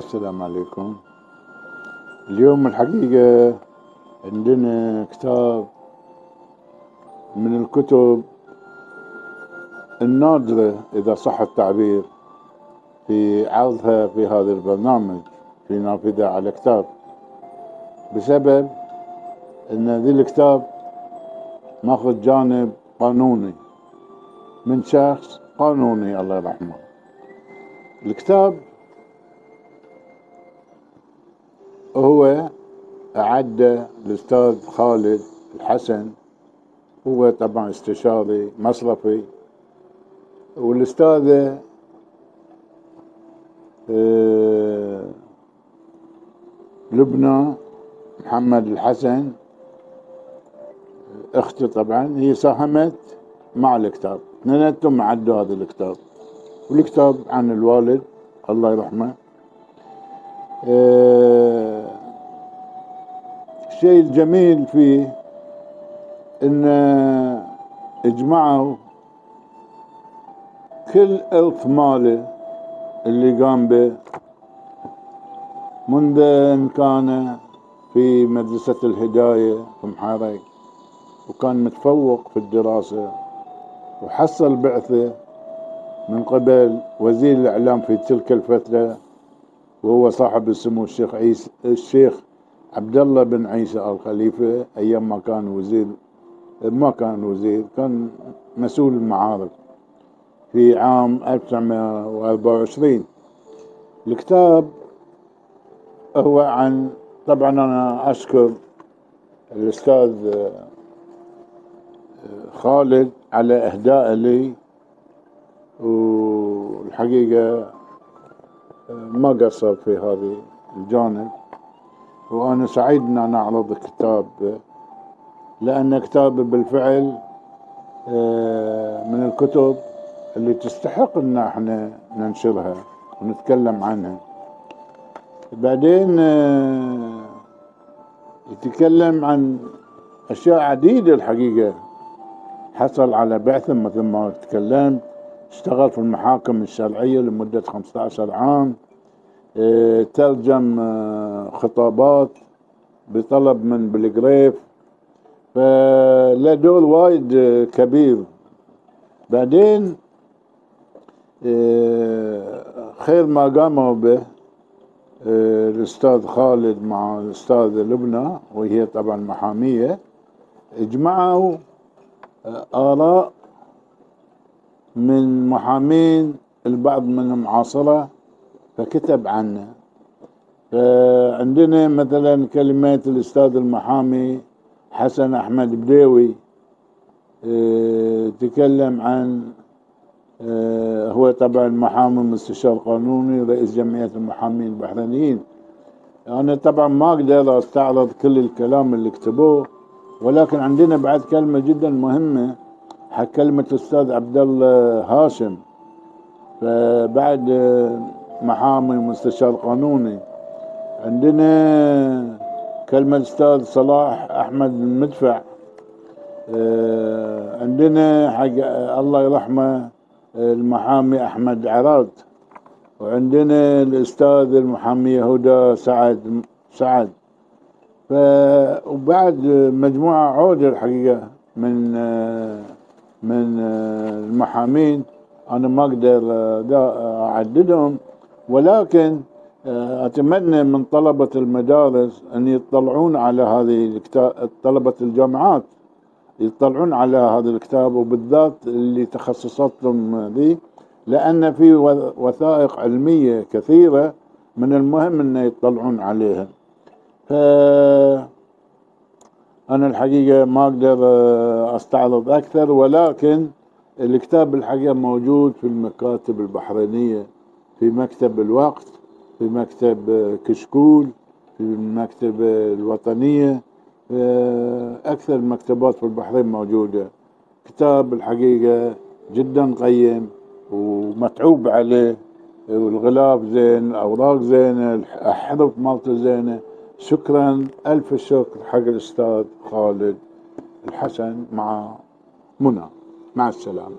السلام عليكم. اليوم الحقيقة عندنا كتاب من الكتب النادرة إذا صح التعبير في عرضها في هذا البرنامج في نافذة على كتاب، بسبب أن ذي الكتاب ماخذ جانب قانوني من شخص قانوني الله يرحمه. الكتاب هو أعده الأستاذ خالد الحسن، هو طبعا استشاري مصرفي، والأستاذة لبنى محمد الحسن اختي طبعا هي ساهمت مع الكتاب، اثنيناتهم عدوا هذا الكتاب، والكتاب عن الوالد الله يرحمه. الشيء الجميل فيه ان اجمعوا كل إرث ماله اللي قام به منذ ان كان في مدرسة الهداية في محارق، وكان متفوق في الدراسة، وحصل بعثة من قبل وزير الإعلام في تلك الفترة، وهو صاحب السمو الشيخ عبد الله بن عيسى آل خليفة، أيام ما كان وزير، كان مسؤول المعارف في عام 1924. الكتاب هو عن، طبعا أنا أشكر الأستاذ خالد على إهدائه لي، والحقيقة ما قصر في هذا الجانب، وأنا سعيد أن أنا أعرض الكتاب، لأن كتاب بالفعل من الكتب اللي تستحق أن احنا ننشرها ونتكلم عنها. بعدين يتكلم عن أشياء عديدة الحقيقة، حصل على بعثة مثل ما تكلمت، اشتغل في المحاكم الشرعية لمدة 15 عام، ترجم خطابات بطلب من بلغريف، فله دور وايد كبير. بعدين خير ما قاموا به الأستاذ خالد مع الأستاذة لبنى، وهي طبعا محامية، اجمعوا آراء من محامين البعض منهم عاصرة فكتب عنه. فعندنا مثلا كلمات الأستاذ المحامي حسن أحمد بديوي، تكلم عن، هو طبعا محامي مستشار قانوني رئيس جمعية المحامين البحرينيين. أنا طبعا ما أقدر أستعرض كل الكلام اللي كتبوه، ولكن عندنا بعد كلمة جدا مهمة، حق كلمة الأستاذ عبد الله هاشم، فبعد محامي مستشار قانوني. عندنا كلمة الأستاذ صلاح أحمد المدفع، عندنا حق الله يرحمه المحامي أحمد عراد، وعندنا الأستاذ المحامية هدى سعد. وبعد مجموعة عودة الحقيقة من المحامين، أنا ما أقدر أعددهم، ولكن أتمنى من طلبة المدارس أن يطلعون على هذه الكتاب، طلبة الجامعات يطلعون على هذا الكتاب، وبالذات اللي تخصصاتهم ذي، لأن في وثائق علمية كثيرة من المهم أن يطلعون عليها. فأنا الحقيقة ما أقدر أستعرض أكثر، ولكن الكتاب الحقيقة موجود في المكاتب البحرينية، في مكتب الوقت، في مكتب كشكول، في المكتبة الوطنية، أكثر المكتبات في البحرين موجودة. كتاب الحقيقة جدا قيم ومتعوب عليه، والغلاف زين، الأوراق زينة، الحرف مالته زينة. شكرا ألف الشكر حق الأستاذ خالد الحسن مع منى. مع السلامة.